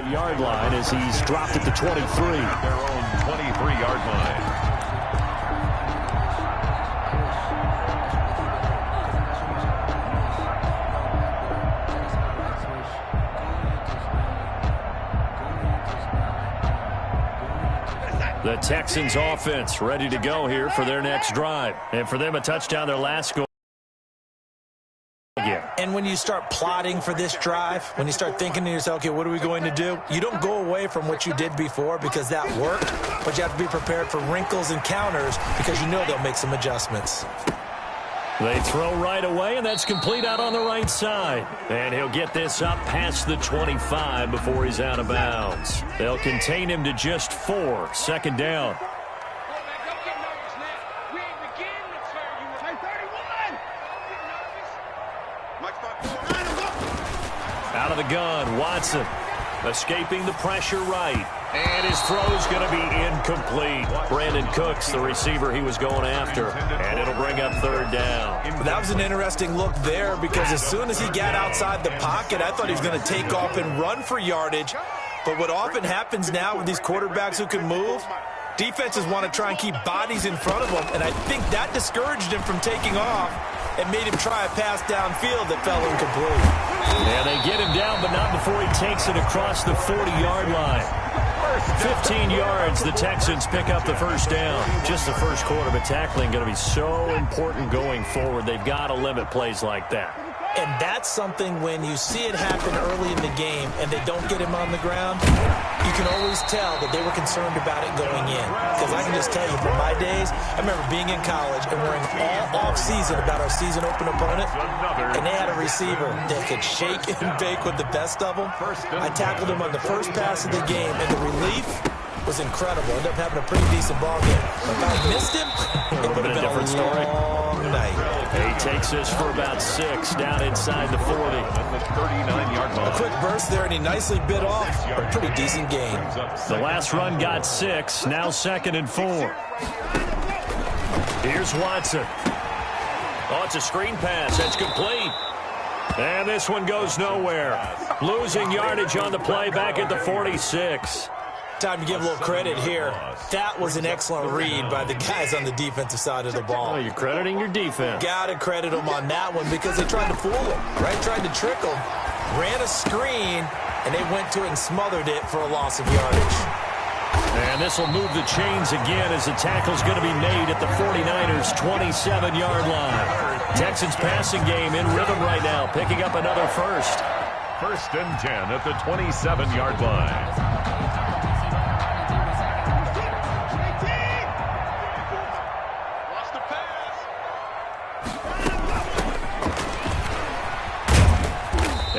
25-yard line as he's dropped at the 23. Their own 23-yard line. The Texans offense ready to go here for their next drive. And for them, a touchdown, their last goal. And when you start plotting for this drive, when you start thinking to yourself, okay, what are we going to do? You don't go away from what you did before because that worked, but you have to be prepared for wrinkles and counters because you know they'll make some adjustments. They throw right away, and that's complete out on the right side. And he'll get this up past the 25 before he's out of bounds. They'll contain him to just 4. Second down. Out of the gun, Watson escaping the pressure right. And his throw's going to be incomplete. Brandon Cooks, the receiver he was going after. And it'll bring up third down. That was an interesting look there because as soon as he got outside the pocket, I thought he was going to take off and run for yardage. But what often happens now with these quarterbacks who can move, defenses want to try and keep bodies in front of them. And I think that discouraged him from taking off and made him try a pass downfield that fell incomplete. Yeah, they get him down, but not before he takes it across the 40-yard line. 15 yards, the Texans pick up the first down. Just the first quarter, but tackling going to be so important going forward. They've got to limit plays like that. And that's something when you see it happen early in the game and they don't get him on the ground, you can always tell that they were concerned about it going in. Because I can just tell you, from my days, I remember being in college and worrying all off-season about our season open opponent, and they had a receiver that could shake and bake with the best of them. I tackled him on the first pass of the game, and the relief was incredible. Ended up having a pretty decent ball game. If I missed him, it would have been a different story. Night. He takes this for about 6 down inside the 40. A quick burst there, and he nicely bit off a pretty decent game. The last run got 6, now 2nd and 4. Here's Watson. Oh, it's a screen pass. That's complete. And this one goes nowhere. Losing yardage on the play back at the 46. Time to give a little credit here. That was an excellent read by the guys on the defensive side of the ball. Oh, you're crediting your defense. Got to credit them on that one because they tried to fool him, right? Tried to trick him. Ran a screen, and they went to it and smothered it for a loss of yardage. And this will move the chains again as the tackle's going to be made at the 49ers' 27-yard line. Texans passing game in rhythm right now, picking up another first. 1st and 10 at the 27-yard line.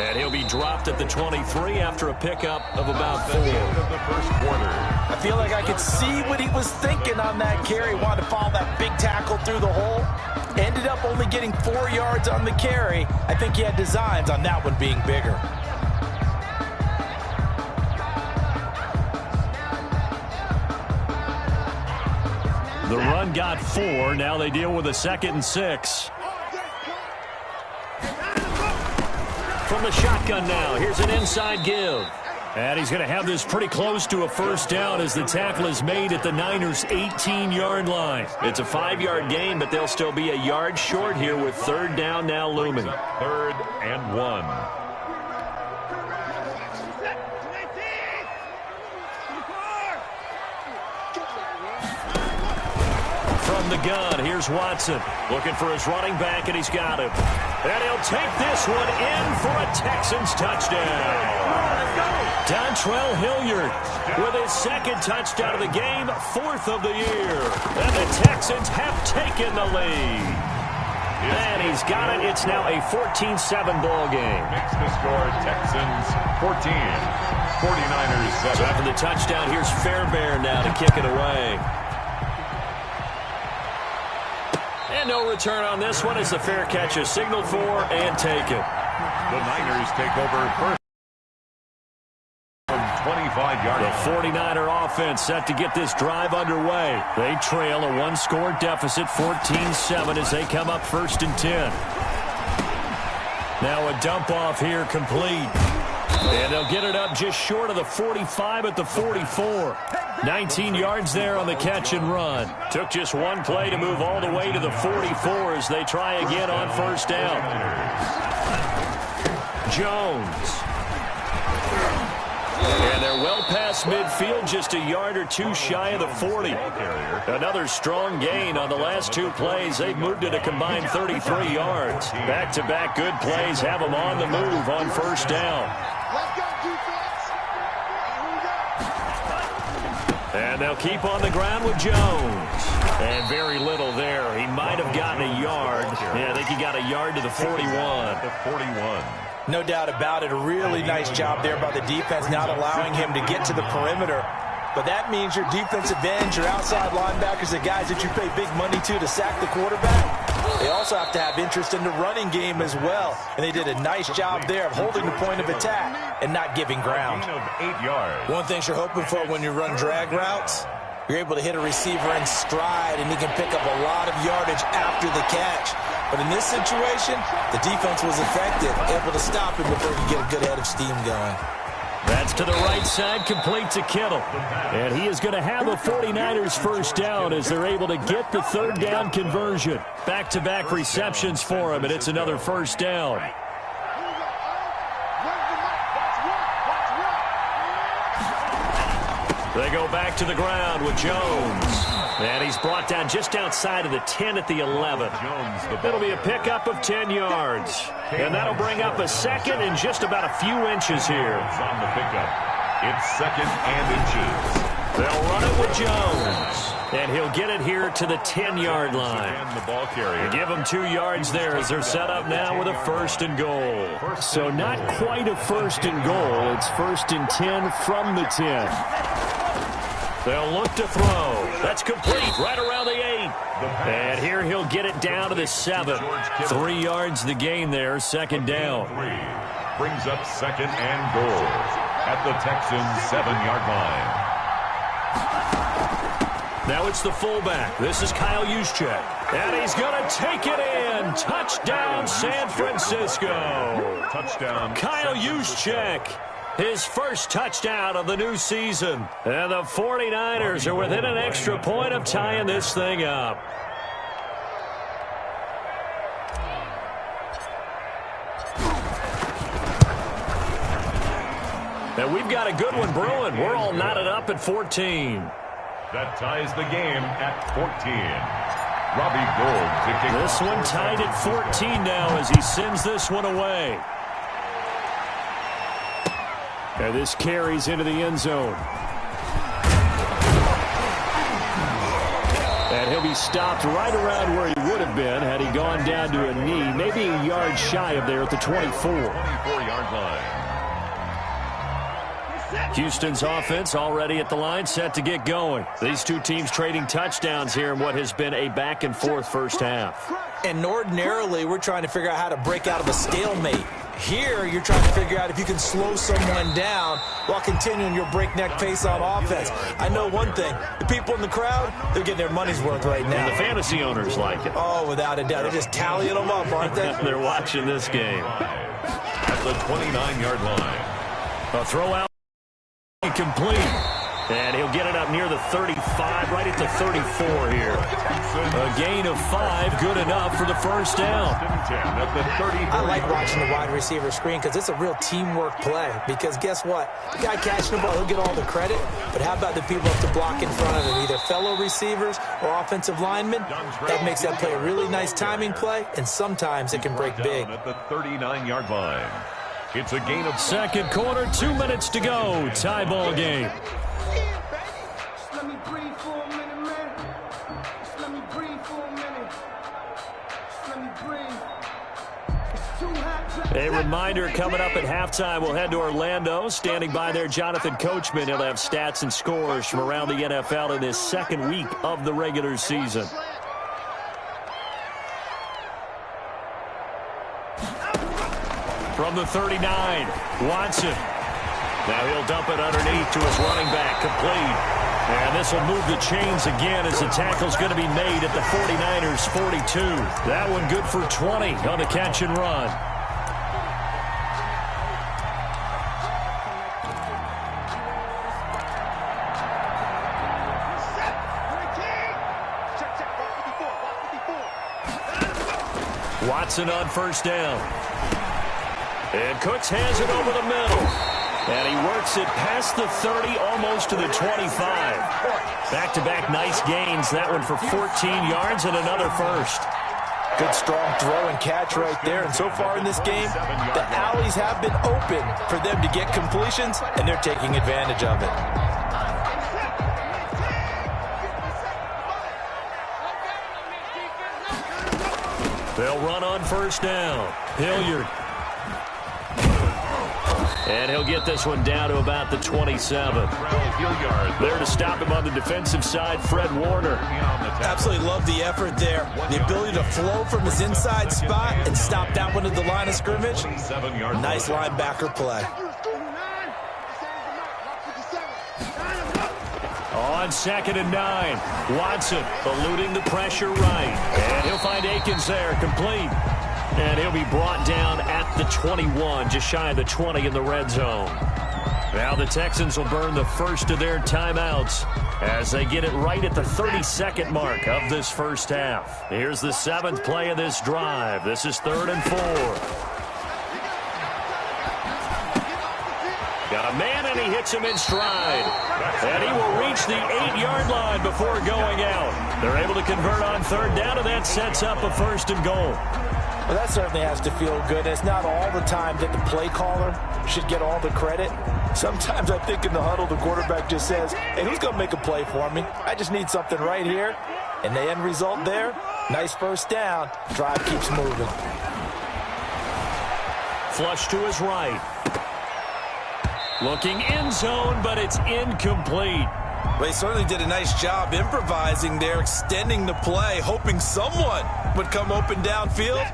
And he'll be dropped at the 23 after a pickup of about 4. Of the first quarter. I feel like I could see what he was thinking on that carry. Wanted to follow that big tackle through the hole. Ended up only getting 4 yards on the carry. I think he had designs on that one being bigger. The run got 4. Now they deal with a 2nd and 6. From the shotgun now, here's an inside give. And he's going to have this pretty close to a first down as the tackle is made at the Niners' 18-yard line. It's a 5-yard gain, but they'll still be a yard short here with 3rd down now looming. 3rd and 1. From the gun, here's Watson. Looking for his running back, and he's got him. And he'll take this one in for a Texans touchdown. Dontrell Hilliard with his 2nd touchdown of the game, 4th of the year. And the Texans have taken the lead. And he's got it. It's now a 14-7 ball game. Makes the score Texans 14, 49ers 7. So after the touchdown, here's Fairbairn now to kick it away. And no return on this one as the fair catch is signaled for and taken. The Niners take over first. 25-yard. The 49er offense set to get this drive underway. They trail a 1-score deficit, 14-7 as they come up 1st and 10. Now a dump off here complete. And they'll get it up just short of the 45 at the 44. 19 yards there on the catch and run. Took just one play to move all the way to the 44 as they try again on first down. Jones. And they're well past midfield, just a yard or two shy of the 40. Another strong gain on the last two plays. They've moved it a combined 33 yards. Back-to-back good plays have them on the move on first down. And they'll keep on the ground with Jones. And very little there. He might have gotten a yard. Yeah, I think he got a yard to the 41. The 41. No doubt about it. A really nice job there by the defense, not allowing him to get to the perimeter. But that means your defensive ends, your outside linebackers, the guys that you pay big money to sack the quarterback, they also have to have interest in the running game as well. And they did a nice job there of holding the point of attack and not giving ground. Of 8 yards. One thing you're hoping for when you run drag routes, you're able to hit a receiver in stride, and he can pick up a lot of yardage after the catch. But in this situation, the defense was effective, able to stop him before he get a good head of steam going. That's to the right side, complete to Kittle. And he is going to have a 49ers first down as they're able to get the third down conversion. Back-to-back receptions for him, and it's another first down. They go back to the ground with Jones. And he's brought down just outside of the 10 at the 11. It'll be a pickup of 10 yards. And that'll bring up a second and just about a few inches here. It's on the pickup. It's second and inches. They'll run it with Jones. And he'll get it here to the 10-yard line. And the ball carrier. Give them 2 yards there as they're set up now with a first and goal. So not quite a first and goal. It's first and 10 from the 10. They'll look to throw. That's complete right around the 8. And here he'll get it down to the 7. 3 yards the gain there, second down. Brings up second and goal at the Texans' 7-yard line. Now it's the fullback. This is Kyle Juszczyk. And he's going to take it in. Touchdown, San Francisco. Touchdown. Kyle Juszczyk. His first touchdown of the new season. And the 49ers are within an extra point of tying this thing up. And we've got a good one brewing. We're all knotted up at 14. That ties the game at 14. Robbie Gould to kick off. This one tied at 14 now as he sends this one away. And this carries into the end zone. And he'll be stopped right around where he would have been had he gone down to a knee, maybe a yard shy of there at the 24. 24-yard line. Houston's offense already at the line, set to get going. These two teams trading touchdowns here in what has been a back-and-forth first half. And ordinarily, we're trying to figure out how to break out of a stalemate. Here, you're trying to figure out if you can slow someone down while continuing your breakneck pace on offense. I know one thing. The people in the crowd, they're getting their money's worth right now. And the fantasy owners like it. Oh, without a doubt. They're just tallying them up, aren't they? They're watching this game. At the 29-yard line. A throw out. Complete. And he'll get it up near the 35, right at the 34 here. A gain of 5, good enough for the first down. I like watching the wide receiver screen because it's a real teamwork play. Because guess what? The guy catching the ball, he'll get all the credit. But how about the people up to block in front of him, either fellow receivers or offensive linemen? That makes that play a really nice timing play, and sometimes it can break big. At the 39-yard line. It's a gain of second quarter, 2 minutes to go. Tie ball game. A reminder coming up at halftime, we'll head to Orlando. Standing by there, Jonathan Coachman. He'll have stats and scores from around the NFL in this second week of the regular season. From the 39, Watson. Now he'll dump it underneath to his running back, complete. And this will move the chains again as the tackle's going to be made at the 49ers' 42. That one good for 20 on the catch and run. Watson on first down. And Cooks has it over the middle. And he works it past the 30, almost to the 25. Back-to-back nice gains. That one for 14 yards and another first. Good strong throw and catch right there. And so far in this game, the alleys have been open for them to get completions, and they're taking advantage of it. They'll run on first down. Hilliard. And he'll get this one down to about the 27. There to stop him on the defensive side, Fred Warner. Absolutely love the effort there. The ability to flow from his inside spot and stop that one at the line of scrimmage. Nice linebacker play. On 2nd and 9, Watson eluding the pressure right. And he'll find Akins there, complete. And he'll be brought down at the 21, just shy of the 20 in the red zone. Now the Texans will burn the first of their timeouts as they get it right at the 32nd mark of this first half. Here's the 7th play of this drive. This is 3rd and 4. Got a man, and he hits him in stride. And he will reach the 8-yard line before going out. They're able to convert on 3rd down, and that sets up a 1st and goal. Well, that certainly has to feel good. It's not all the time that the play caller should get all the credit. Sometimes I think in the huddle, the quarterback just says, hey, who's going to make a play for me? I just need something right here. And the end result there, nice first down. Drive keeps moving. Flush to his right. Looking end zone, but it's incomplete. Well, they certainly did a nice job improvising there, extending the play, hoping someone would come open downfield,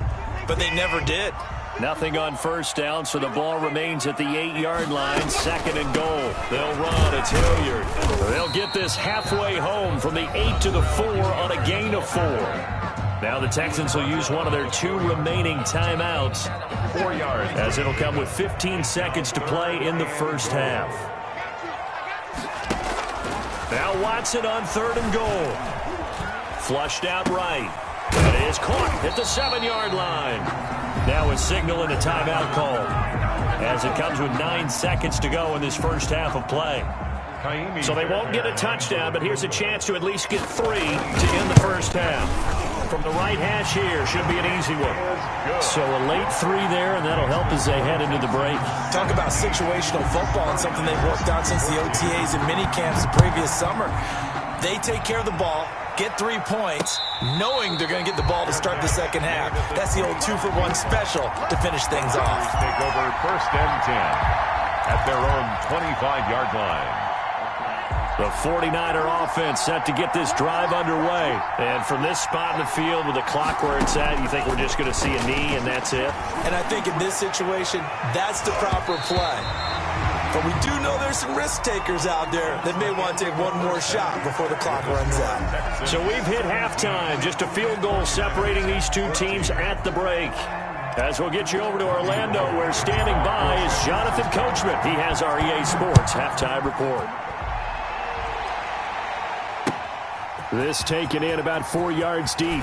but they never did. Nothing on first down, so the ball remains at the 8-yard line. 2nd and goal. They'll run. It's Hilliard. They'll get this halfway home from the 8 to the 4 on a gain of 4. Now the Texans will use one of their 2 remaining timeouts. 4 yards. As it'll come with 15 seconds to play in the first half. Now Watson on 3rd and goal. Flushed out right. It is caught at the 7-yard line. Now a signal and a timeout call. As it comes with 9 seconds to go in this first half of play. So they won't get a touchdown, but here's a chance to at least get 3 to end the first half. From the right hash here, should be an easy one. So a late 3 there, and that'll help as they head into the break. Talk about situational football and something they've worked on since the OTAs and minicamps the previous summer. They take care of the ball, get 3 points, knowing they're going to get the ball to start the second half. That's the old 2-for-1 special to finish things off. Take over 1st and 10 at their own 25-yard line. The 49er offense set to get this drive underway. And from this spot in the field with the clock where it's at, you think we're just going to see a knee and that's it? And I think in this situation, that's the proper play. But we do know there's some risk takers out there that may want to take one more shot before the clock runs out. So we've hit halftime. Just a field goal separating these 2 teams at the break. As we'll get you over to Orlando, where standing by is Jonathan Coachman. He has our EA Sports halftime report. This taken in about 4 yards deep.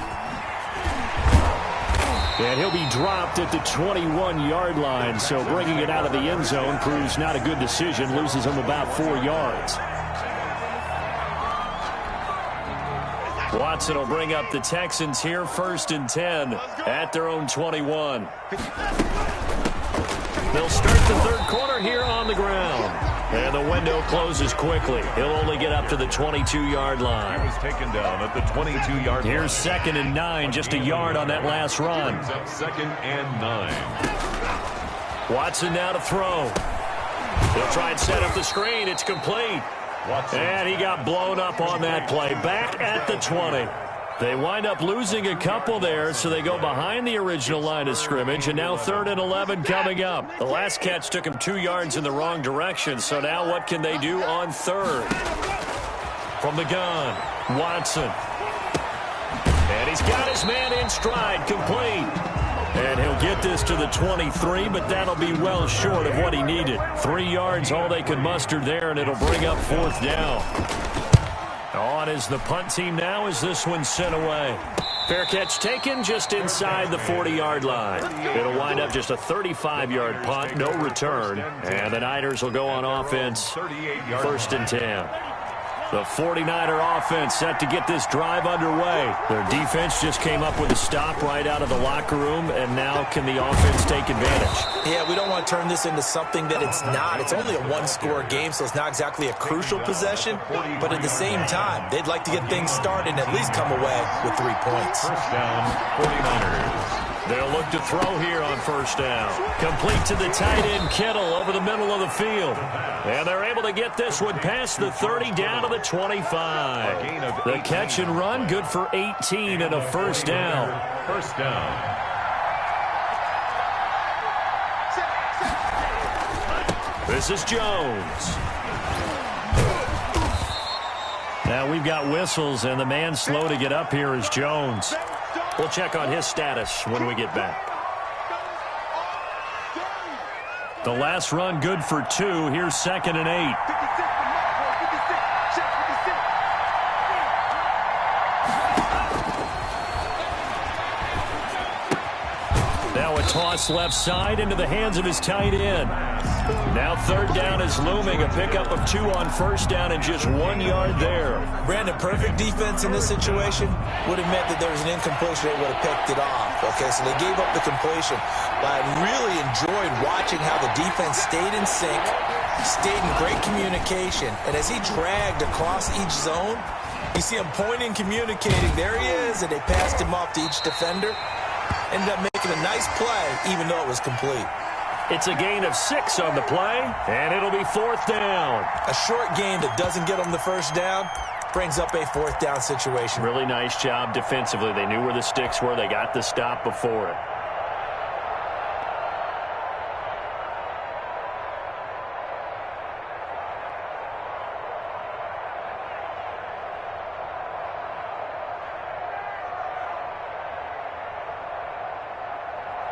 And he'll be dropped at the 21-yard line, so bringing it out of the end zone proves not a good decision, loses him about 4 yards. Watson will bring up the Texans here, 1st and 10 at their own 21. They'll start the 3rd quarter here on the ground. And the window closes quickly. He'll only get up to the 22-yard line. He was taken down at the 22-yard line. Here's 2nd and 9, just a yard on that last run. Brings up 2nd and 9. Watson now to throw. He'll try and set up the screen. It's complete. Watson. And he got blown up on that play. Back at the 20. They wind up losing a couple there, so they go behind the original line of scrimmage, and now 3rd and 11 coming up. The last catch took him 2 yards in the wrong direction, so now what can they do on 3rd? From the gun, Watson. And he's got his man in stride, complete. And he'll get this to the 23, but that'll be well short of what he needed. 3 yards, all they could muster there, and it'll bring up 4th down. On is the punt team now as this one's sent away. Fair catch taken just inside the 40-yard line. It'll wind up just a 35-yard punt, no return. And the Niners will go on offense, 1st and 10. The 49er offense set to get this drive underway. Their defense just came up with a stop right out of the locker room, and now can the offense take advantage? Yeah, we don't want to turn this into something that it's not. It's only a one-score game, so it's not exactly a crucial possession. But at the same time, they'd like to get things started and at least come away with 3 points. First down, 49ers. They'll look to throw here on 1st down. Complete to the tight end, Kittle, over the middle of the field. And they're able to get this one past the 30 down to the 25. The catch and run, good for 18 and a 1st down. First down. This is Jones. Now we've got whistles, and the man slow to get up here is Jones. We'll check on his status when we get back. The last run good for 2. Here's 2nd and 8. Now a toss left side into the hands of his tight end. Now 3rd down is looming. A pickup of 2 on 1st down and just 1 yard there. Brandon, perfect defense in this situation would have meant that there was an incompletion. They would have picked it off. Okay, so they gave up the completion. But I really enjoyed watching how the defense stayed in sync, stayed in great communication. And as he dragged across each zone, you see him pointing, communicating. There he is, and they passed him off to each defender. Ended up making a nice play, even though it was complete. It's a gain of 6 on the play, and it'll be 4th down. A short gain that doesn't get them the 1st down brings up a 4th down situation. Really nice job defensively. They knew where the sticks were. They got the stop before it.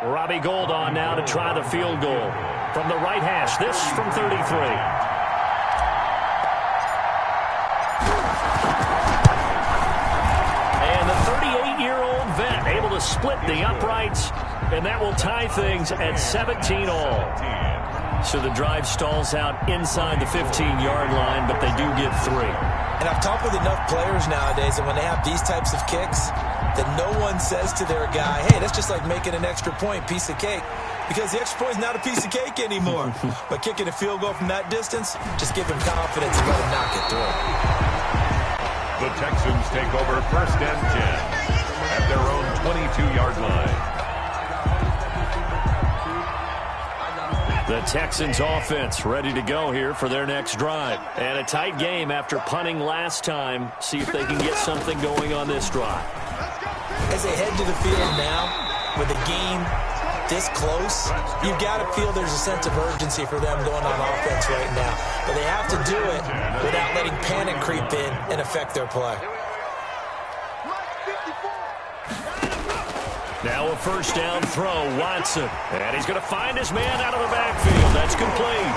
Robbie Gould on now to try the field goal. From the right hash, this from 33. And the 38-year-old vet able to split the uprights, and that will tie things at 17 all. So the drive stalls out inside the 15-yard line, but they do get 3. And I've talked with enough players nowadays, and when they have these types of kicks, that no one says to their guy, hey, that's just like making an extra point, piece of cake. Because the extra point is not a piece of cake anymore. But kicking a field goal from that distance, just give him confidence and let him knock it through. The Texans take over 1st and 10 at their own 22-yard line. The Texans offense ready to go here for their next drive. And a tight game after punting last time. See if they can get something going on this drive. As they head to the field now, with the game this close, you've got to feel there's a sense of urgency for them going on offense right now. But they have to do it without letting panic creep in and affect their play. Now a 1st down throw, Watson. And he's going to find his man out of the backfield. That's complete.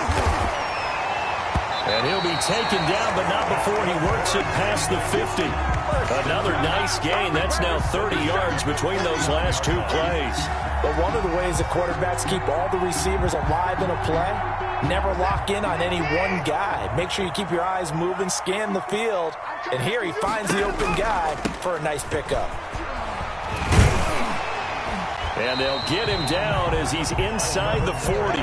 And he'll be taken down, but not before he works it past the 50. Another nice gain. That's now 30 yards between those last 2 plays. But one of the ways that quarterbacks keep all the receivers alive in a play, never lock in on any one guy. Make sure you keep your eyes moving, scan the field. And here he finds the open guy for a nice pickup. And they'll get him down as he's inside the 40.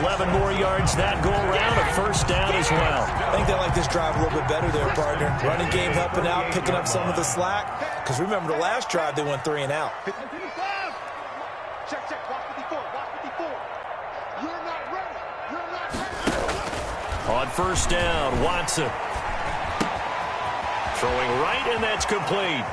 11 more yards that go around, a 1st down as well. I think they like this drive a little bit better there, partner. Running game helping out, picking up some of the slack. Because remember, the last drive, they went 3 and out. Check, watch 54, watch 54. You're not ready. You're not ready. On 1st down, Watson. Throwing right, and that's complete.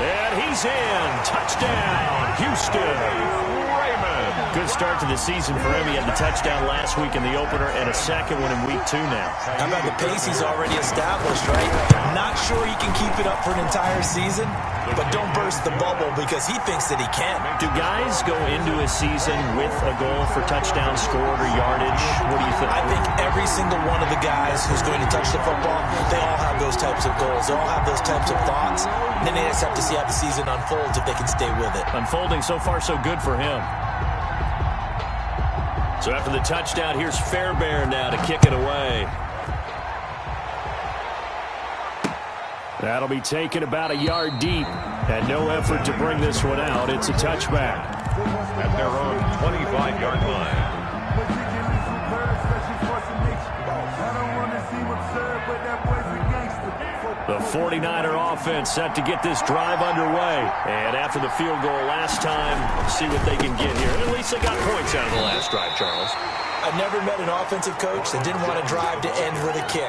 And he's in. Touchdown, Houston. Raymond. Good start to the season for him. He had the touchdown last week in the opener and a second one in week 2 now. How about the pace he's already established, right? Not sure he can keep it up for an entire season, but don't burst the bubble because he thinks that he can. Do guys go into a season with a goal for touchdown scored or yardage? What do you think? I think every single one of the guys who's going to touch the football, they all have those types of goals. They all have those types of thoughts. And then they just have to see how the season unfolds if they can stay with it. Unfolding so far so good for him. So after the touchdown, here's Fairbairn now to kick it away. That'll be taken about a yard deep. And no effort to bring this one out. It's a touchback. At their own 25-yard line. The 49er offense set to get this drive underway. And after the field goal last time, see what they can get here. At least they got points out of the last drive, Charles. I've never met an offensive coach that didn't want a drive to end with a kick.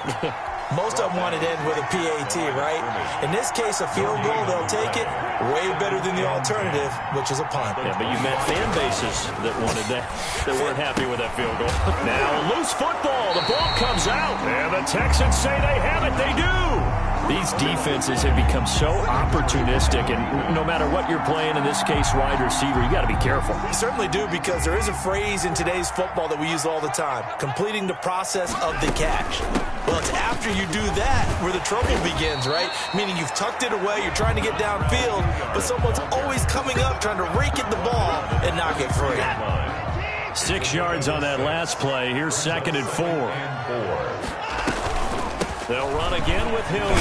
Most of them want it to end with a PAT, right? In this case, a field goal, they'll take it. Way better than the alternative, which is a punt. Yeah, but you met fan bases that wanted that weren't happy with that field goal. Now, loose football. The ball comes out. And the Texans say they have it. They do. These defenses have become so opportunistic, and no matter what you're playing, in this case, wide receiver, you got to be careful. You certainly do, because there is a phrase in today's football that we use all the time, completing the process of the catch. Well, it's after you do that where the trouble begins, right? Meaning you've tucked it away, you're trying to get downfield, but someone's always coming up trying to rake at the ball and knock it free. 6 yards on that last play. Here's 2nd and 4. They'll run again with Hilliard.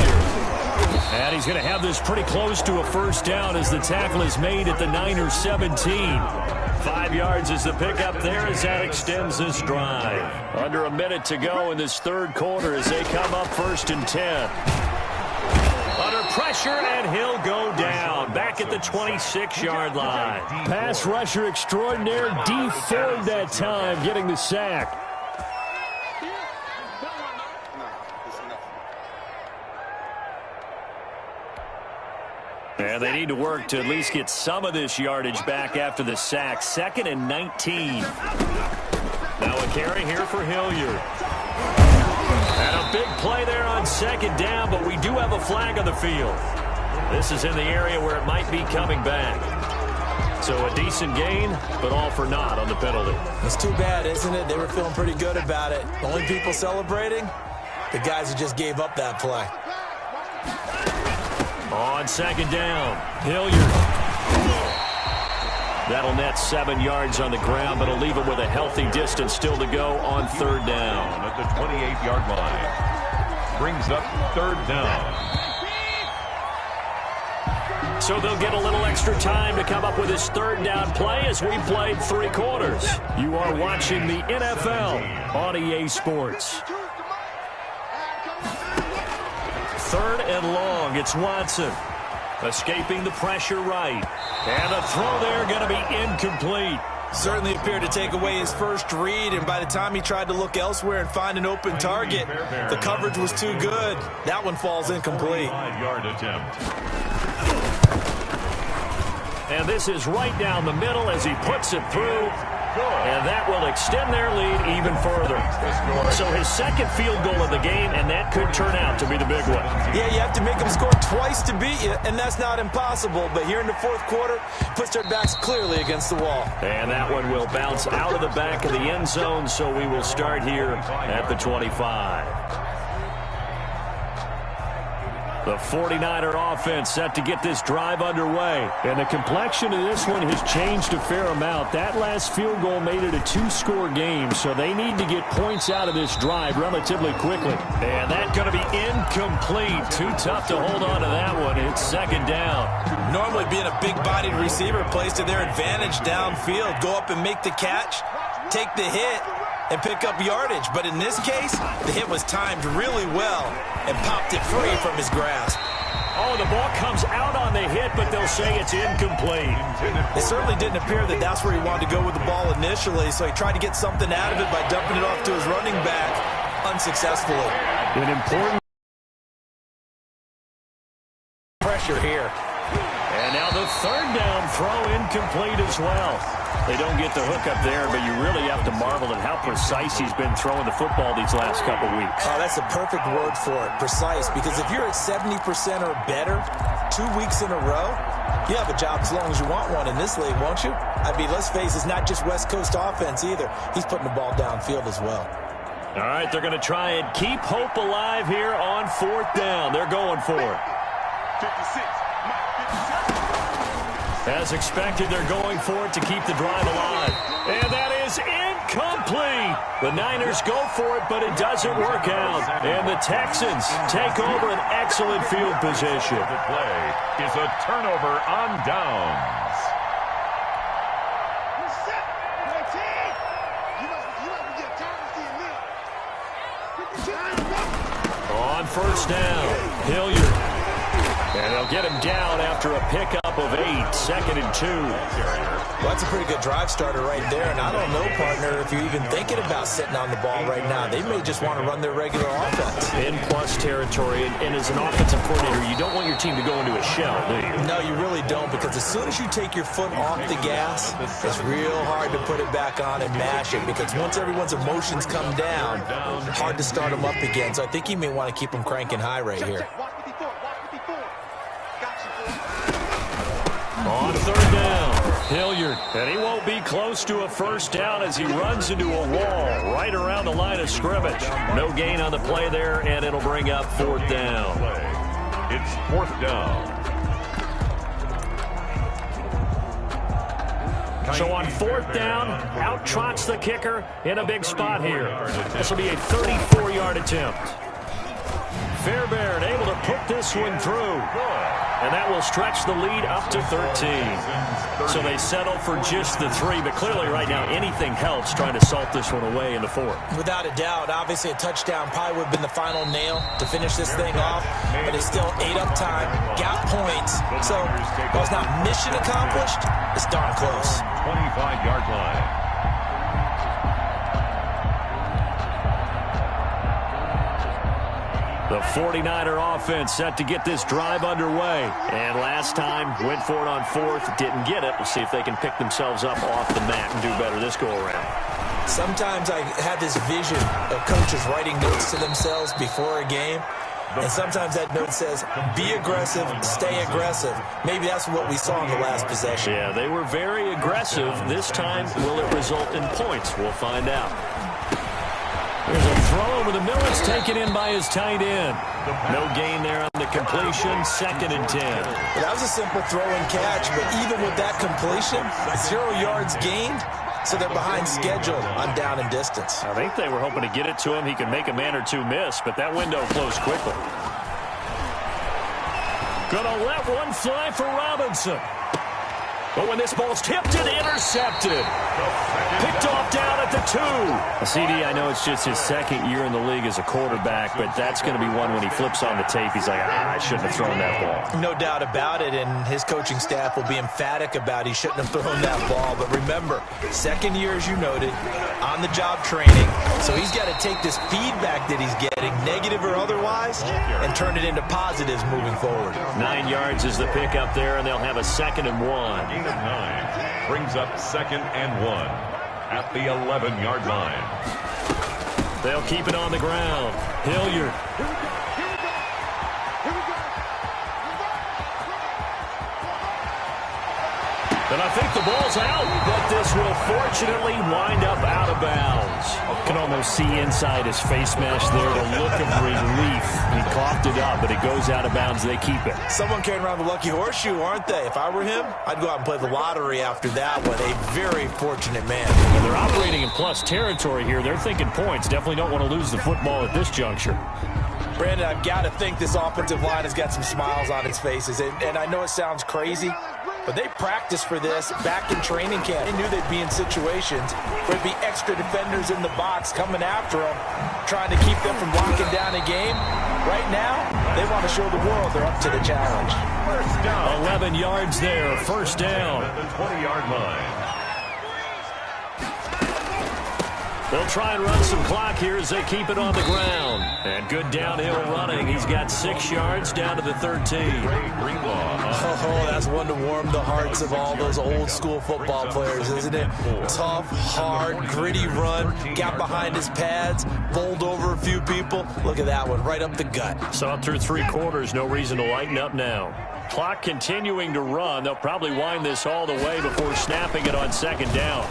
And he's going to have this pretty close to a first down as the tackle is made at the Niners 17. 5 yards is the pickup there as that extends this drive. Under a minute to go in this third quarter as they come up 1st and 10. Under pressure, and he'll go down. Back at the 26-yard line. Pass rusher extraordinaire, D. Ford that time, getting the sack. And they need to work to at least get some of this yardage back after the sack. 2nd and 19. Now a carry here for Hilliard. And a big play there on 2nd down, but we do have a flag on the field. This is in the area where it might be coming back. So a decent gain, but all for naught on the penalty. It's too bad, isn't it? They were feeling pretty good about it. The only people celebrating, the guys who just gave up that play. On 2nd down, Hilliard. That'll net 7 yards on the ground, but it'll leave him with a healthy distance still to go on 3rd down. At the 28-yard line. Brings up 3rd down. So they'll get a little extra time to come up with his 3rd down play as we played 3 quarters. You are watching the NFL on EA Sports. 3rd and long. It's Watson. Escaping the pressure right. And the throw there going to be incomplete. Certainly appeared to take away his first read, and by the time he tried to look elsewhere and find an open target, the coverage was too good. That one falls incomplete. 5-yard attempt. And this is right down the middle as he puts it through. And that will extend their lead even further. So his 2nd field goal of the game, and that could turn out to be the big one. Yeah, you have to make them score twice to beat you, and that's not impossible. But here in the 4th quarter, puts their backs clearly against the wall. And that one will bounce out of the back of the end zone, so we will start here at the 25. The 49er offense set to get this drive underway. And the complexion of this one has changed a fair amount. That last field goal made it a 2-score game, so they need to get points out of this drive relatively quickly. And that's going to be incomplete. Too tough to hold on to that one. It's 2nd down. Normally being a big-bodied receiver plays to their advantage downfield. Go up and make the catch, take the hit, and pick up yardage. But in this case, the hit was timed really well and popped it free from his grasp. Oh, the ball comes out on the hit, but they'll say it's incomplete. It certainly didn't appear that that's where he wanted to go with the ball initially, so he tried to get something out of it by dumping it off to his running back unsuccessfully. An important pressure here. And now the 3rd down throw incomplete as well. They don't get the hook up there, but you really have to marvel at how precise he's been throwing the football these last couple weeks. Oh, that's the perfect word for it, precise, because if you're at 70% or better 2 weeks in a row, you have a job as long as you want one in this league, won't you? I mean, let's face it, it's not just West Coast offense either. He's putting the ball downfield as well. All right, they're going to try and keep hope alive here on 4th down. They're going for it. 56. As expected, they're going for it to keep the drive alive. And that is incomplete. The Niners go for it, but it doesn't work out. And the Texans take over an excellent field position. The play is a turnover on downs. On 1st down, Hilliard. And they'll get him down after a pickup of 8, 2nd and 2. Well, that's a pretty good drive starter right there. And I don't know, partner, if you're even thinking about sitting on the ball right now. They may just want to run their regular offense. In plus territory, and as an offensive coordinator, you don't want your team to go into a shell, do you? No, you really don't, because as soon as you take your foot off the gas, it's real hard to put it back on and mash it, because once everyone's emotions come down, hard to start them up again. So I think you may want to keep them cranking high right here. On 3rd down, Hilliard. And he won't be close to a 1st down as he runs into a wall right around the line of scrimmage. No gain on the play there, and it'll bring up 4th down. It's 4th down. So on 4th down, out trots the kicker in a big spot here. This will be a 34-yard attempt. Fairbairn able to put this one through. And that will stretch the lead up to 13. So they settle for just the 3, but clearly right now anything helps trying to salt this one away in the 4th. Without a doubt, obviously a touchdown probably would have been the final nail to finish this thing off, but it's still ate up time, got points. So while it's not mission accomplished, it's darn close. 25-yard line. The 49er offense set to get this drive underway. And last time, went for it on 4th, didn't get it. We'll see if they can pick themselves up off the mat and do better this go-around. Sometimes I have this vision of coaches writing notes to themselves before a game. And sometimes that note says, be aggressive, stay aggressive. Maybe that's what we saw in the last possession. Yeah, they were very aggressive. This time, will it result in points? We'll find out. There's a throw over the middle. It's taken in by his tight end. No gain there on the completion. 2nd and 10. Well, that was a simple throw and catch, but even with that completion, 0 yards gained, so they're behind schedule on down and distance. I think they were hoping to get it to him. He could make a man or two miss, but that window closed quickly. Gonna let one fly for Robinson. But when this ball's tipped and intercepted. Picked off down at the 2. CD, I know it's just his 2nd year in the league as a quarterback, but that's going to be one when he flips on the tape. He's like, I shouldn't have thrown that ball. No doubt about it, and his coaching staff will be emphatic about he shouldn't have thrown that ball. But remember, 2nd year, as you noted, on-the-job training. So he's got to take this feedback that he's getting, negative or otherwise, and turn it into positives moving forward. 9 yards is the pickup there, and they'll have a 2nd and 1. 9 brings up 2nd and 1 at the 11-yard line. They'll keep it on the ground. Hilliard. And I think the ball's out, but this will fortunately wind up out of bounds. Can almost see inside his face mask there, the look of relief. He coughed it up, but it goes out of bounds. They keep it. Someone carrying around the lucky horseshoe, aren't they? If I were him, I'd go out and play the lottery after that one. A very fortunate man. And they're operating in plus territory here. They're thinking points. Definitely don't want to lose the football at this juncture. Brandon, I've got to think this offensive line has got some smiles on its faces. And I know it sounds crazy, but they practiced for this back in training camp. They knew they'd be in situations where there'd be extra defenders in the box coming after them, trying to keep them from locking down a game. Right now, they want to show the world they're up to the challenge. 11 yards there, 1st down. At the 20-yard line. They'll try and run some clock here as they keep it on the ground. And good downhill running. He's got 6 yards down to the 13. Oh, that's one to warm the hearts of all those old-school football players, isn't it? Tough, hard, gritty run. Got behind his pads, bowled over a few people. Look at that one, right up the gut. Saw it through 3 quarters. No reason to lighten up now. Clock continuing to run. They'll probably wind this all the way before snapping it on 2nd down.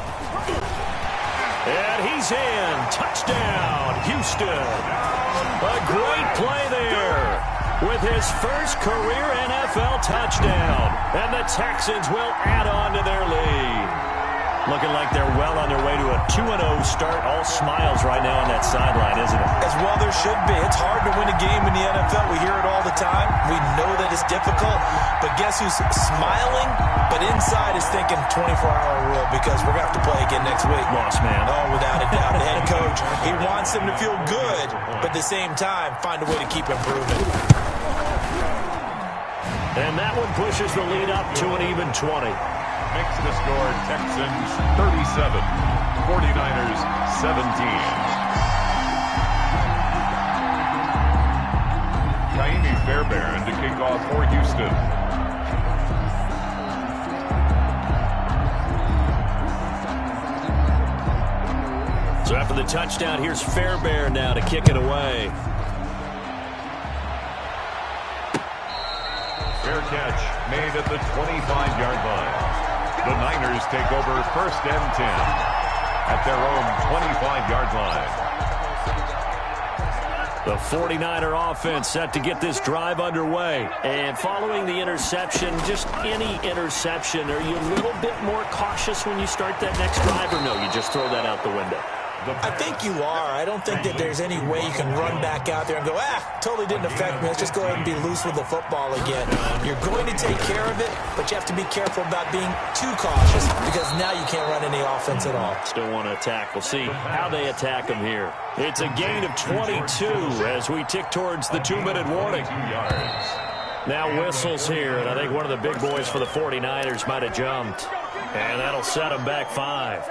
And he's in. Touchdown, Houston. A great play there with his first career NFL touchdown. And the Texans will add on to their lead. Looking like they're well on their way to a 2-0 start. All smiles right now on that sideline, isn't it? As well there should be. It's hard to win a game in the NFL. We hear it all the time. We know that it's difficult. But guess who's smiling? But inside is thinking 24-hour rule because we're going to have to play again next week. Lost man. Oh, without a doubt. The head coach, he wants them to feel good, but at the same time, find a way to keep improving. And that one pushes the lead up to an even 20. Makes the score Texans 37, 49ers 17. Kaimi Fairbairn to kick off for Houston. So after the touchdown, here's Fairbairn now to kick it away. Fair catch made at the 25-yard line. The Niners take over 1st and 10 at their own 25-yard line. The 49er offense set to get this drive underway. And following the interception, just any interception, are you a little bit more cautious when you start that next drive, or no, you just throw that out the window? I think you are. I don't think that there's any way you can run back out there and go, totally didn't affect me. Let's just go ahead and be loose with the football again. You're going to take care of it, but you have to be careful about being too cautious because now you can't run any offense at all. Still want to attack. We'll see how they attack them here. It's a gain of 22 as we tick towards the 2-minute warning. Now whistles here, and I think one of the big boys for the 49ers might have jumped. And that'll set them back 5.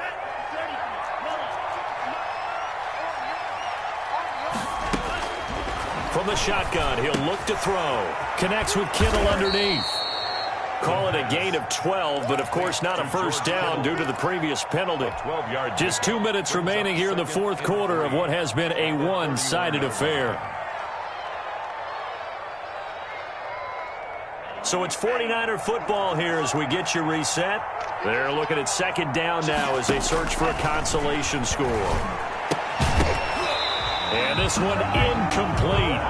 From the shotgun, he'll look to throw. Connects with Kittle underneath. Call it a gain of 12, but of course not a first down due to the previous penalty. Just 2 minutes remaining here in the 4th quarter of what has been a one-sided affair. So it's 49er football here as we get you reset. They're looking at 2nd down now as they search for a consolation score. And this one incomplete.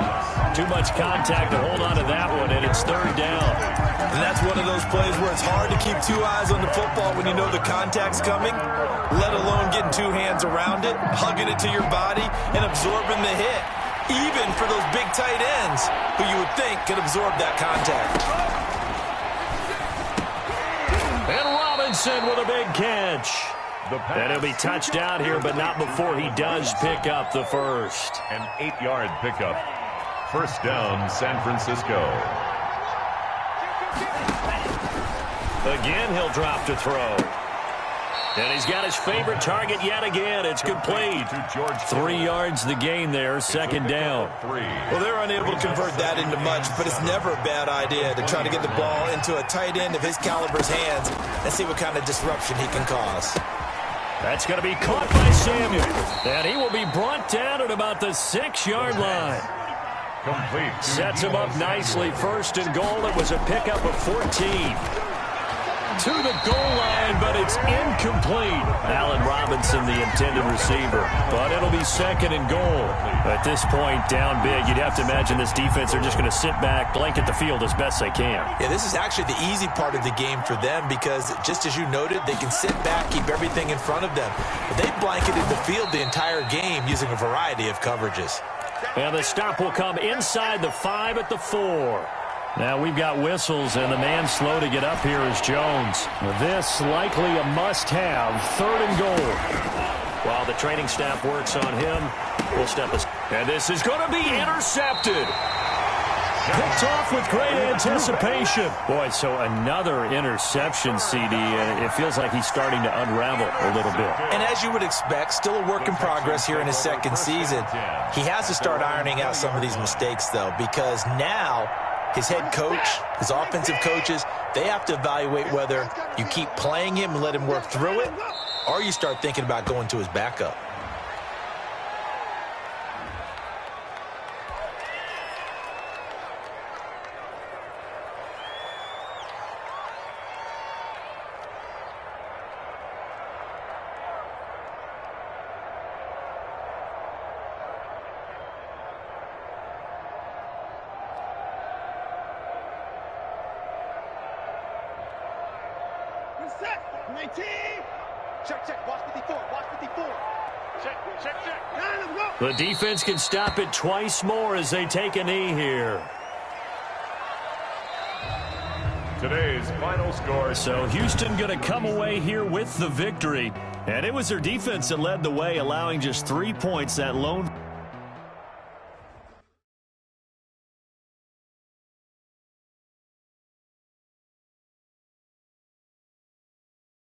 Too much contact to hold on to that one, and it's 3rd down. And that's one of those plays where it's hard to keep 2 eyes on the football when you know the contact's coming, let alone getting 2 hands around it, hugging it to your body, and absorbing the hit. Even for those big tight ends who you would think could absorb that contact. And Robinson with a big catch. And he'll be touched down here, but not before he does pick up the first. An 8-yard pickup. First down, San Francisco. Again, he'll drop to throw. And he's got his favorite target yet again. It's complete. 3 yards the gain there, 2nd down. Well, they're unable to convert that into much, but it's never a bad idea to try to get the ball into a tight end of his caliber's hands and see what kind of disruption he can cause. That's going to be caught by Samuel. And he will be brought down at about the 6-yard line. Complete. Sets him up nicely. 1st and goal. It was a pickup of 14. To the goal line, but it's incomplete. Allen Robinson, the intended receiver. But it'll be 2nd and goal. At this point, down big, you'd have to imagine this defense, they're just going to sit back, blanket the field as best they can. Yeah, this is actually the easy part of the game for them because, just as you noted, they can sit back, keep everything in front of them. But they blanketed the field the entire game using a variety of coverages. And the stop will come inside the 5 at the 4. Now we've got whistles, and the man slow to get up here is Jones. This likely a must-have, 3rd and goal. While the training staff works on him, we'll step aside. And this is going to be intercepted. Picked off with great anticipation. Boy, so another interception, CD. It feels like he's starting to unravel a little bit. And as you would expect, still a work in progress here in his second season. He has to start ironing out some of these mistakes, though, because now his head coach, his offensive coaches, they have to evaluate whether you keep playing him and let him work through it, or you start thinking about going to his backup. Set. 19. Check. Watch 54. Watch 54. Check. The defense can stop it twice more as they take a knee here. Today's final score. So Houston going to come away here with the victory. And it was their defense that led the way, allowing just 3 points. That lone